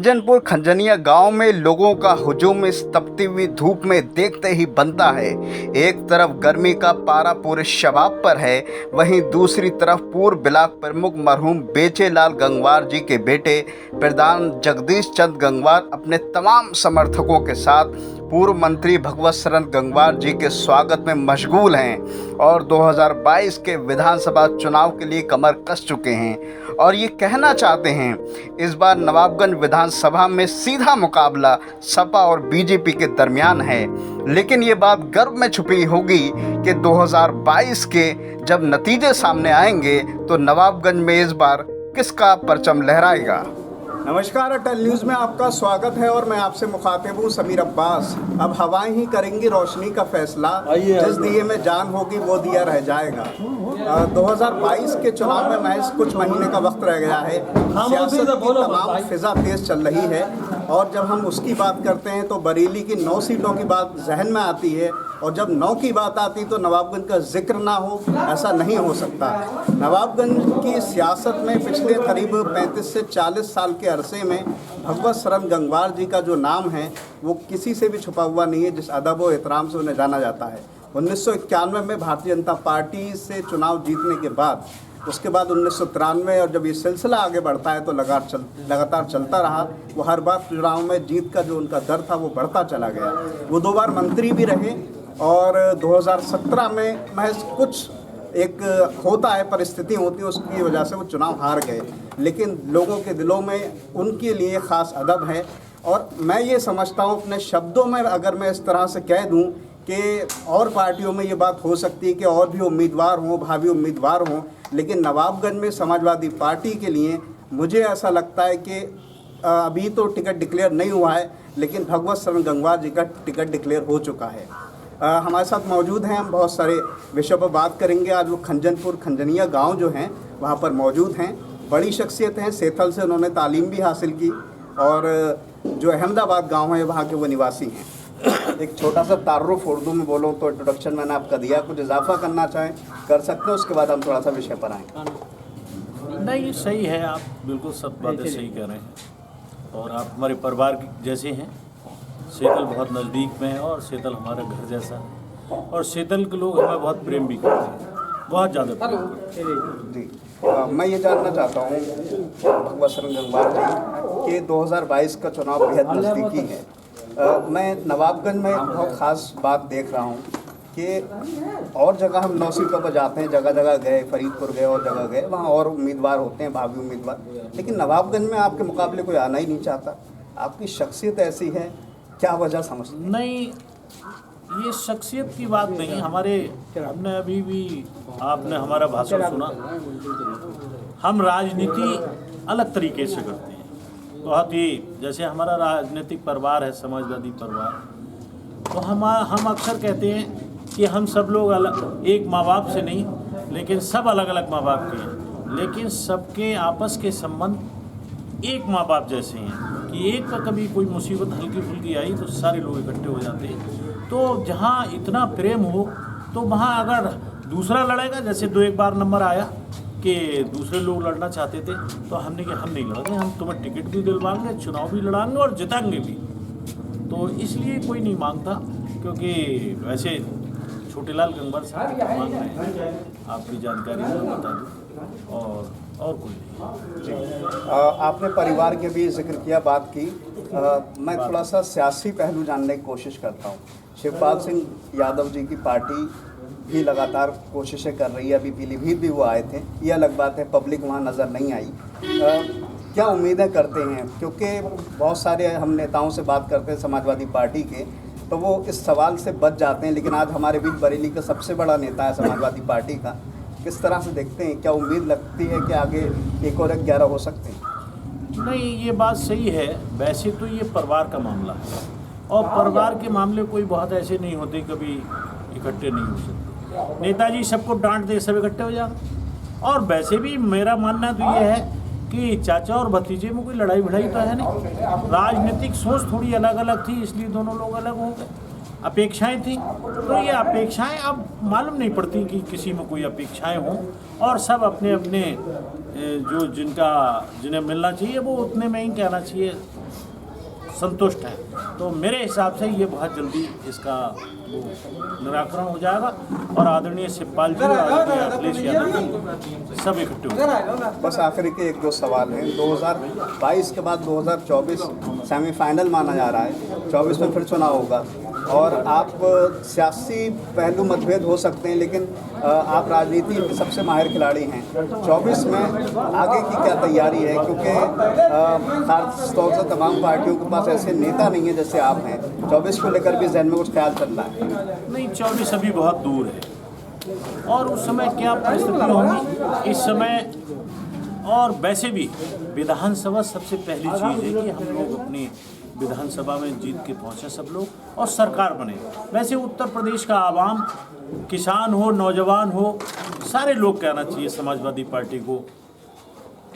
खंजनपुर खंजनिया गांव में लोगों का हुजूम इस तपती हुई धूप में देखते ही बनता है। एक तरफ गर्मी का पारा पूरे शबाब पर है, वहीं दूसरी तरफ पूर्व ब्लॉक प्रमुख मरहूम बेचेलाल गंगवार जी के बेटे प्रधान जगदीश चंद गंगवार अपने तमाम समर्थकों के साथ पूर्व मंत्री भगवत शरण गंगवार जी के स्वागत में मशगूल हैं और 2022 के विधानसभा चुनाव के लिए कमर कस चुके हैं और ये कहना चाहते हैं इस बार नवाबगंज विधानसभा में सीधा मुकाबला सपा और बीजेपी के दरमियान है। लेकिन ये बात गर्व में छुपी होगी कि 2022 के जब नतीजे सामने आएंगे तो नवाबगंज में इस बार किसका परचम लहराएगा। नमस्कार, अटल न्यूज़ में आपका स्वागत है और मैं आपसे मुखातिब हूँ समीर अब्बास। अब हवाएं ही करेंगी रोशनी का फैसला, जिस दिए में जान होगी वो दिया रह जाएगा। 2022 के चुनाव में महज कुछ महीने का वक्त रह गया है। सियासत की तमाम फिजा तेज चल रही है और जब हम उसकी बात करते हैं तो बरेली की 9 सीटों की बात जहन में आती है और जब 9 की बात आती तो नवाबगंज का जिक्र ना हो, ऐसा नहीं हो सकता। नवाबगंज की सियासत में पिछले करीब 35 से 40 साल के अरसे में भगवत शरण गंगवार जी का जो नाम है वो किसी से भी छुपा हुआ नहीं है, जिस अदब व एहतराम से उन्हें जाना जाता है। 1991 में भारतीय जनता पार्टी से चुनाव जीतने के बाद, उसके बाद 1993 और जब ये सिलसिला आगे बढ़ता है तो लगातार चलता रहा। वो हर बार चुनाव में जीत का जो उनका दर था वो बढ़ता चला गया। वो 2 बार मंत्री भी रहे और 2017 में महज कुछ एक होता है, परिस्थिति होती है, उसकी वजह से वो चुनाव हार गए। लेकिन लोगों के दिलों में उनके लिए ख़ास अदब है और मैं ये समझता हूँ अपने शब्दों में अगर मैं इस तरह से कह दूँ कि और पार्टियों में ये बात हो सकती है कि और भी उम्मीदवार हों, भावी उम्मीदवार हों, लेकिन नवाबगंज में समाजवादी पार्टी के लिए मुझे ऐसा लगता है कि अभी तो टिकट डिक्लेयर नहीं हुआ है, लेकिन भगवत शरण गंगवार जी का टिकट डिक्लेयर हो चुका है। हमारे साथ मौजूद हैं, हम बहुत सारे विषयों पर बात करेंगे। आज वो खंजनपुर खंजनिया गांव जो हैं वहाँ पर मौजूद हैं। बड़ी शख्सियत हैं, सेथल से उन्होंने तालीम भी हासिल की और जो अहमदाबाद गांव है वहाँ के वो निवासी हैं। एक छोटा सा तारुफ उर्दू में बोलो तो इंट्रोडक्शन मैंने आपका दिया, कुछ इजाफा करना चाहें कर सकते हैं, उसके बाद हम थोड़ा सा विषय पर आएँ। नहीं, सही है, आप बिल्कुल सब बातें सही कह रहे हैं और आप हमारे परिवार जैसे हैं। सेतल बहुत नज़दीक में है और सेतल हमारा घर जैसा है और सेतल के लोग हमें बहुत प्रेम भी करते हैं, बहुत ज़्यादा प्रेम करते हैं। जी, मैं ये जानना चाहता हूँ भगवत शरण गंगवार जी कि 2022 का चुनाव बेहद नज़दीकी है। मैं नवाबगंज में बहुत ख़ास बात देख रहा हूँ कि और जगह हम 9 सीटों पर जाते हैं, जगह जगह गए, फरीदपुर गए और जगह गए, वहाँ और उम्मीदवार होते हैं, भावी उम्मीदवार, लेकिन नवाबगंज में आपके मुकाबले कोई आना ही नहीं चाहता। आपकी शख्सियत ऐसी है, क्या वजह समझते हैं? नहीं, ये शख्सियत की बात नहीं। हमने अभी भी आपने हमारा भाषण सुना, हम राजनीति अलग तरीके से करते हैं। बहुत ही जैसे हमारा राजनीतिक परिवार है समाजवादी परिवार, तो हम अक्सर कहते हैं कि हम सब लोग अलग, एक माँ बाप से नहीं, लेकिन सब अलग अलग माँ बाप के हैं, लेकिन सबके आपस के संबंध एक माँ बाप जैसे हैं कि एक पर कभी कोई मुसीबत हल्की फुल्की आई तो सारे लोग इकट्ठे हो जाते हैं। तो जहाँ इतना प्रेम हो तो वहाँ अगर दूसरा लड़ेगा, जैसे 2-1 बार नंबर आया कि दूसरे लोग लड़ना चाहते थे तो हमने कहा हम नहीं लड़ेंगे, हम तुम्हें टिकट भी दिलवाएंगे, चुनाव भी लड़ाएंगे और जिताएंगे भी। तो इसलिए कोई नहीं मांगता, क्योंकि वैसे छोटेलाल गंगवार साहब मांग रहे हैं, आपकी जानकारी में बता दूँ और कोई नहीं। आपने परिवार के भी जिक्र किया, बात की, मैं थोड़ा सा सियासी पहलू जानने की कोशिश करता हूँ। शिवपाल सिंह यादव जी की पार्टी भी लगातार कोशिशें कर रही है, अभी पीलीभीत भी वो आए थे, ये अलग बात है, पब्लिक वहाँ नज़र नहीं आई। क्या उम्मीदें करते हैं, क्योंकि बहुत सारे हम नेताओं से बात करते हैं समाजवादी पार्टी के, तो वो इस सवाल से बच जाते हैं, लेकिन आज हमारे बीच बरेली का सबसे बड़ा नेता है समाजवादी पार्टी का, किस तरह से देखते हैं, क्या उम्मीद लगती है कि आगे 1 और 11 हो सकते हैं? नहीं, ये बात सही है। वैसे तो ये परिवार का मामला है और परिवार के मामले कोई बहुत ऐसे नहीं होते कभी इकट्ठे नहीं हो सकते। नेताजी सबको डांट दे सब इकट्ठे हो जाए। और वैसे भी मेरा मानना तो ये है कि चाचा और भतीजे में कोई लड़ाई भिड़ाई तो है नहीं, राजनीतिक सोच थोड़ी अलग अलग थी, इसलिए दोनों लोग अलग हो गए। अपेक्षाएं थी तो ये अपेक्षाएं अब मालूम नहीं पड़ती कि किसी में कोई अपेक्षाएं हों, और सब अपने अपने जो जिन्हें मिलना चाहिए वो उतने में ही कहना चाहिए। संतुष्ट हैं। तो मेरे हिसाब से ये बहुत जल्दी इसका वो निराकरण हो जाएगा और आदरणीय शिवपाल जी और आदरणीय अखिलेश यादव सब इकट्ठे होंगे। बस आखिरी के एक दो सवाल हैं। 2022 के बाद 2024 सेमीफाइनल माना जा रहा है, 24 में फिर चुनाव होगा और आप सियासी पहलू मतभेद हो सकते हैं, लेकिन आप राजनीति के सबसे माहिर खिलाड़ी हैं। 24 में आगे की क्या तैयारी है, क्योंकि खास तौर से तमाम पार्टियों के पास ऐसे नेता नहीं है जैसे आप हैं। 24 को लेकर भी जहन में कुछ ख्याल चल रहा है? नहीं, 24 अभी बहुत दूर है और उस समय क्या परिस्थिति होगी इस समय। और वैसे भी विधानसभा सबसे पहली चीज़ है कि हम लोग अपनी विधानसभा में जीत के पहुंचे सब लोग और सरकार बने। वैसे उत्तर प्रदेश का आवाम, किसान हो, नौजवान हो, सारे लोग कहना चाहिए समाजवादी पार्टी को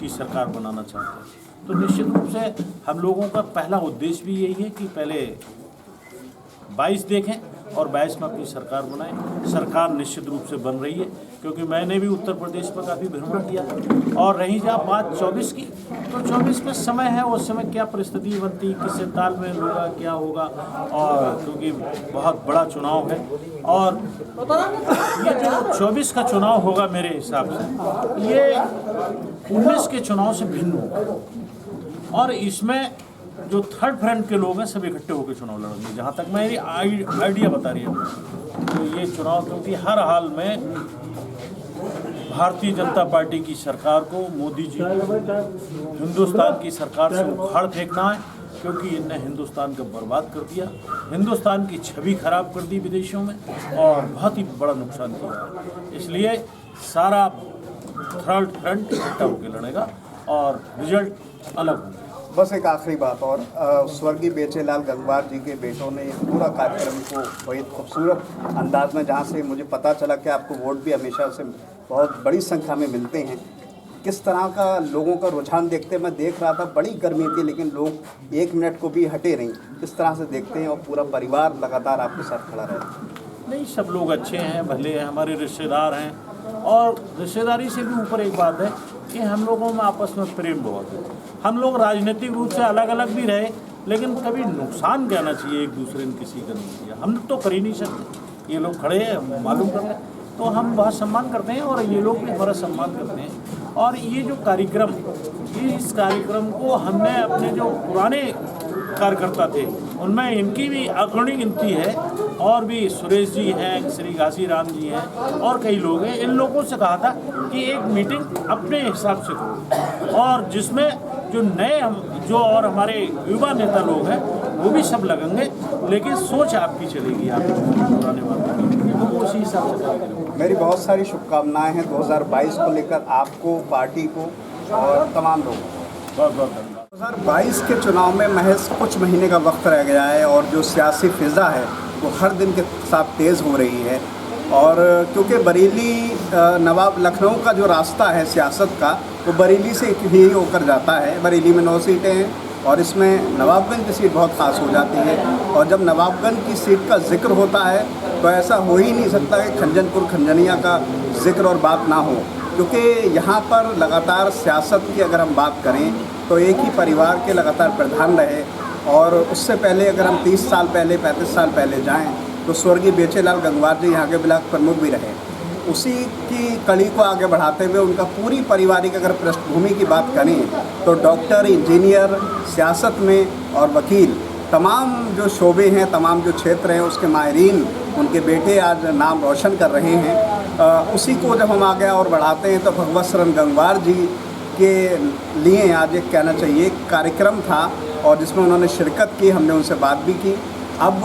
की सरकार बनाना चाहते हैं। तो निश्चित रूप से हम लोगों का पहला उद्देश्य भी यही है कि पहले 22 देखें और 22 में अपनी सरकार बनाएं। सरकार निश्चित रूप से बन रही है, क्योंकि मैंने भी उत्तर प्रदेश पर काफ़ी भ्रमण किया। और रही जहाँ बात 24 की, तो 24 में समय है, उस समय क्या परिस्थिति बनती, किससे तालमेल होगा, क्या होगा, और क्योंकि बहुत बड़ा चुनाव है और ये जो 24 का चुनाव होगा मेरे हिसाब से ये 19 के चुनाव से भिन्न होगा और इसमें जो थर्ड फ्रंट के लोग हैं सब इकट्ठे होकर चुनाव लड़ेंगे। जहाँ तक मेरी आइडिया बता रही है, तो ये चुनाव क्योंकि हर हाल में भारतीय जनता पार्टी की सरकार को, मोदी जी को हिंदुस्तान की सरकार से उखाड़ फेंकना है, क्योंकि इनने हिंदुस्तान को बर्बाद कर दिया, हिंदुस्तान की छवि खराब कर दी विदेशों में और बहुत ही बड़ा नुकसान किया। इसलिए सारा थर्ड फ्रंट इकट्ठा होकर लड़ेगा और रिजल्ट अलग होगा। बस एक आखिरी बात और, स्वर्गीय बेचेलाल गंगवार जी के बेटों ने पूरा कार्यक्रम को बहुत खूबसूरत अंदाज में, जहाँ से मुझे पता चला कि आपको वोट भी हमेशा से बहुत बड़ी संख्या में मिलते हैं, किस तरह का लोगों का रुझान देखते मैं देख रहा था। बड़ी गर्मी थी लेकिन लोग 1 मिनट को भी हटे नहीं, किस तरह से देखते हैं और पूरा परिवार लगातार आपके साथ खड़ा रहता? नहीं, सब लोग अच्छे हैं, भले हैं, हमारे रिश्तेदार हैं और रिश्तेदारी से भी ऊपर एक बात है कि हम लोगों में आपस में प्रेम बहुत है। हम लोग राजनीतिक रूप से अलग अलग भी रहे, लेकिन कभी नुकसान कहना चाहिए एक दूसरे ने किसी का नहीं किया। हम तो कर ही नहीं सकते, ये लोग खड़े हैं मालूम कर लें, तो हम बहुत सम्मान करते हैं और ये लोग भी हमारा सम्मान करते हैं। और ये जो कार्यक्रम, इस कार्यक्रम को हमने अपने जो पुराने कार्यकर्ता थे उनमें इनकी भी अग्रणी गिनती है और भी सुरेश जी हैं, श्री घासीराम जी हैं और कई लोग हैं। इन लोगों से कहा था कि एक मीटिंग अपने हिसाब से करो और जिसमें जो नए जो और हमारे युवा नेता लोग हैं वो भी सब लगेंगे, लेकिन सोच आपकी चलेगी, आप पुराने वालों की, तो वो उसी हिसाब से करेंगे। मेरी बहुत सारी शुभकामनाएं हैं 2022 को लेकर आपको, पार्टी को और तमाम लोगों को। बहुत बहुत धन्यवाद। 2022 के चुनाव में महज कुछ महीने का वक्त रह गया है और जो सियासी फिज़ा है वो हर दिन के साथ तेज़ हो रही है। और क्योंकि बरेली नवाब लखनऊ का जो रास्ता है सियासत का, वो बरेली से ही होकर जाता है। बरेली में 9 सीटें हैं और इसमें नवाबगंज की सीट बहुत ख़ास हो जाती है। और जब नवाबगंज की सीट का जिक्र होता है तो ऐसा हो ही नहीं सकता कि खंजनपुर खंजनिया का जिक्र और बात ना हो, क्योंकि यहाँ पर लगातार सियासत की अगर हम बात करें तो एक ही परिवार के लगातार प्रधान रहे। और उससे पहले अगर हम 30 साल पहले, 35 साल पहले जाएं तो स्वर्गीय बेचेलाल गंगवार जी यहाँ के ब्लॉक प्रमुख भी रहे। उसी की कड़ी को आगे बढ़ाते हुए उनका पूरी पारिवारिक अगर पृष्ठभूमि की बात करें तो डॉक्टर, इंजीनियर, सियासत में और वकील, तमाम जो शोबे हैं, तमाम जो क्षेत्र हैं उसके माहिरीन उनके बेटे आज नाम रोशन कर रहे हैं। उसी को जब हम आगे और बढ़ाते हैं तो भगवत शरण गंगवार जी के लिए आज एक कहना चाहिए एक कार्यक्रम था और जिसमें उन्होंने शिरकत की, हमने उनसे बात भी की। अब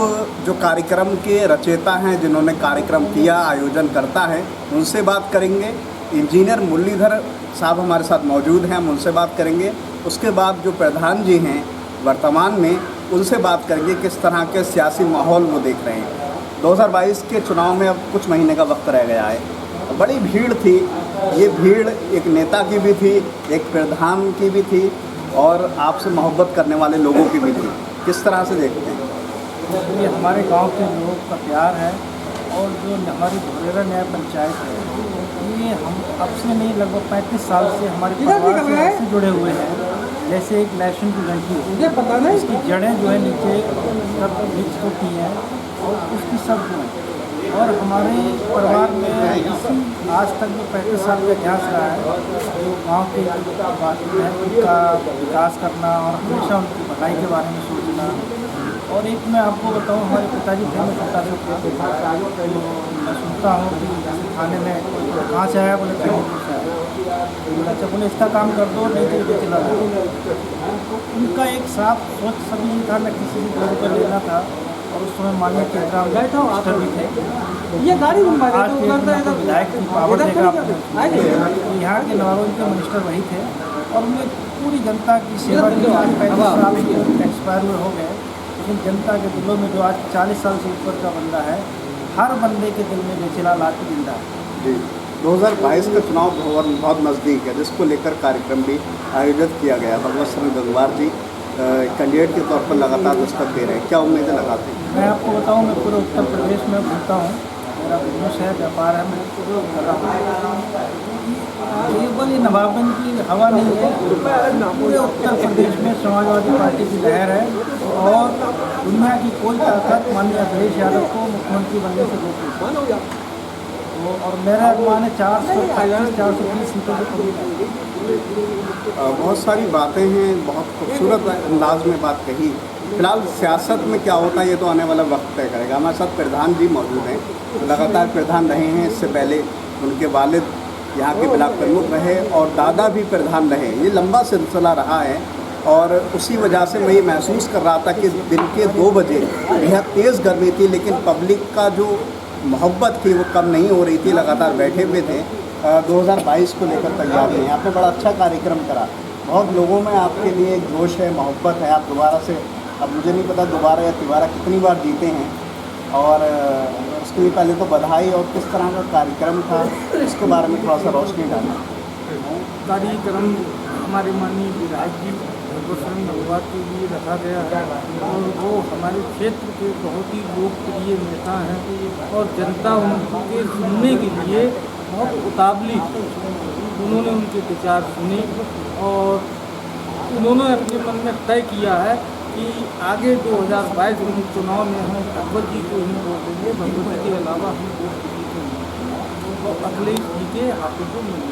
जो कार्यक्रम के रचयिता हैं, जिन्होंने कार्यक्रम किया, आयोजन करता है, उनसे बात करेंगे। इंजीनियर मुरलीधर साहब हमारे साथ मौजूद हैं, हम उनसे बात करेंगे। उसके बाद जो प्रधान जी हैं वर्तमान में, उनसे बात करेंगे किस तरह के सियासी माहौल वो देख रहे हैं। 2022 के चुनाव में अब कुछ महीने का वक्त रह गया है। बड़ी भीड़ थी, ये भीड़ एक नेता की भी थी, एक प्रधान की भी थी और आपसे मोहब्बत करने वाले लोगों की भी थी। किस तरह से देखते हैं? ये हमारे गांव के लोगों का प्यार है और जो हमारी धोलेरा न्याय पंचायत है, ये हम अब से नहीं लगभग 35 साल से हमारे परिवार से जुड़े हुए हैं। जैसे एक लहसुन की डंठी मुझे पता नहीं, इसकी जड़ें जो है नीचे सब मिक्स होती हैं और उसकी सब्जी। और हमारे परिवार में इसी आज तक जो 35 साल का इतिहास रहा है, जो गांव के बात है उनका विकास करना और हमेशा उनकी भलाई के बारे में सोचना। और एक मैं आपको बताऊं, हमारे पिताजी थे, मैं छोटा सा तो मैं सुनता हूँ कि जैसे खाने में कहाँ से आया, बोले कहीं से आया, बोले अच्छा, बोले इसका काम कर दो नहीं तो ये चला दो। तो उनका एक साफ सोच सभी ये था, न किसी से 2 रुपये लेना था। और उस समय माननीय केंद्र मिनिस्टर भी थे, ये गाड़ी आज के विधायक की पावर देखा आपने, यहाँ के नवाबगंज के मिनिस्टर वही थे और उन्हें पूरी जनता की सेवा की। आज 35 साल एक्सपायर हुए हो गए, लेकिन जनता के दिलों में जो आज 40 साल से ऊपर का बंदा है, हर बंदे के दिल में बेचैन लाल की जिंदा है। जी, 2022 का चुनाव बहुत नज़दीक है, जिसको लेकर कार्यक्रम भी आयोजित किया गया। भगवत सिंह गंगवार जी कैंडिडेट के तौर पर लगातार दस्तक दे रहे हैं, क्या उम्मीदें लगाते हैं? मैं आपको बताऊं, मैं पूरे उत्तर प्रदेश में घूमता हूं, मेरा बिजनेस है, व्यापार है, मैं कर रहा हूँ। केवल ये नवाबगंज की हवा नहीं है, पूरे उत्तर प्रदेश में समाजवादी पार्टी की लहर है और दुनिया की कोई ताकत माननीय अखिलेश यादव को मुख्यमंत्री बनने से रोक नहीं सकती। और मेरा अनुमान है 430 सीटों पर। बहुत सारी बातें हैं, बहुत खूबसूरत अंदाज में बात कही। फिलहाल सियासत में क्या होता है ये तो आने वाला वक्त तय करेगा। हमारे साथ प्रधान जी मौजूद हैं, लगातार प्रधान रहे हैं। इससे पहले उनके वालिद यहाँ के ब्लॉक प्रमुख रहे और दादा भी प्रधान रहे। ये लंबा सिलसिला रहा है और उसी वजह से मैं ये महसूस कर रहा था कि दिन के 2 बजे बेहद तेज़ गर्मी थी, लेकिन पब्लिक का जो मोहब्बत थी वो कम नहीं हो रही थी, लगातार बैठे हुए थे। 2022 को लेकर तैयारी है, आपने बड़ा अच्छा कार्यक्रम करा, बहुत लोगों में आपके लिए एक जोश है, मोहब्बत है। आप दोबारा से, अब मुझे नहीं पता दोबारा या तिबारा कितनी बार जीते हैं, और उसके लिए पहले तो बधाई। और किस तरह का कार्यक्रम था इसके बारे में थोड़ा सा रोशनी डालना। कार्यक्रम हमारे माननीय विधायक जी भगवत सिंह गंगवार के लिए रखा गया है और वो हमारे क्षेत्र के बहुत ही लोकप्रिय नेता हैं और जनता उनके सुनने के लिए बहुत उतावली थी। उन्होंने उनके विचार सुने और उन्होंने अपने मन में तय किया है कि आगे 2022 के चुनाव में हम भगवत जी को ही वोट देंगे, भगवत जी के अलावा हम वोट किसी को नहीं, और अखिलेश जी के हाथों को नहीं।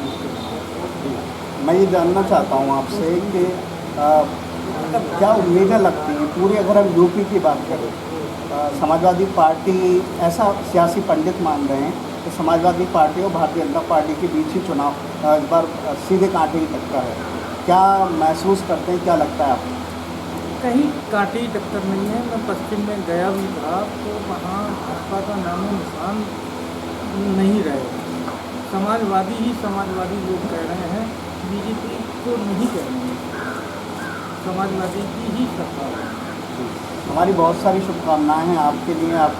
मैं ये जानना चाहता हूँ आपसे कि क्या उम्मीदें लगती हैं पूरी, अगर हम यूपी की बात करें, समाजवादी पार्टी ऐसा सियासी पंडित मान रहे हैं कि समाजवादी पार्टी और भारतीय जनता पार्टी के बीच ही चुनाव इस बार सीधे कांटे की टक्कर है। क्या महसूस करते हैं, क्या लगता है आपको? कहीं कांटे की टक्कर नहीं है। मैं पश्चिम में गया भी था तो वहाँ भाजपा का नामो निशान नहीं रहे। समाजवादी ही समाजवादी लोग कह रहे हैं, बीजेपी को नहीं कह रहे हैं, समाजवादी की ही सरकार है। हमारी बहुत सारी शुभकामनाएं हैं आपके लिए। आप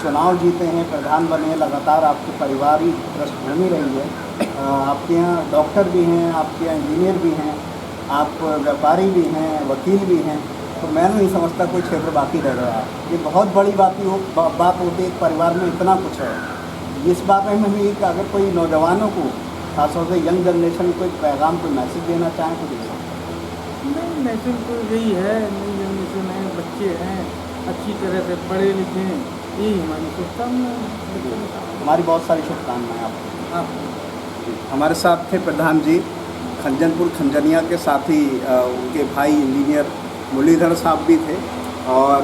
चुनाव जीते हैं, प्रधान बने हैं, लगातार आपकी पारिवारिक पृष्ठभूमि रही है। आपके यहाँ डॉक्टर भी हैं, आपके यहाँ इंजीनियर भी हैं, आप व्यापारी भी हैं, वकील भी हैं, तो मैं नहीं समझता कोई क्षेत्र बाकी रह गया। ये बहुत बड़ी बात होती है, एक परिवार में इतना कुछ है। इस बात में भी कि अगर कोई नौजवानों को, खासतौर से यंग जनरेशन को एक पैगाम, कोई मैसेज देना चाहें तो दे सकते। नहीं, मैसेज तो यही है, नई जनरेशन है, बच्चे हैं, अच्छी तरह से पढ़े लिखे, यही हमारी शुभकामनाएं। हमारी बहुत सारी शुभकामनाएं आपको। आप हमारे साथ थे प्रधान जी खंजनपुर खंजनिया के, साथ ही उनके भाई इंजीनियर मुरलीधर साहब भी थे। और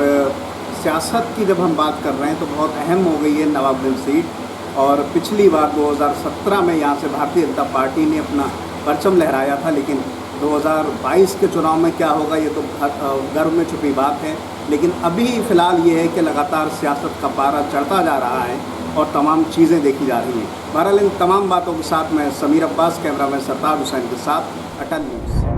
सियासत की जब हम बात कर रहे हैं तो बहुत अहम हो गई है नवाबगंज सीट। और पिछली बार 2017 में यहाँ से भारतीय जनता पार्टी ने अपना परचम लहराया था, लेकिन 2022 के चुनाव में क्या होगा ये तो गर्व में छुपी बात है। लेकिन अभी फ़िलहाल ये है कि लगातार सियासत का पारा चढ़ता जा रहा है और तमाम चीज़ें देखी जा रही हैं। बहरहाल इन तमाम बातों के साथ मैं समीर अब्बास, कैमरामैन सरताज हुसैन के साथ, अटल न्यूज़।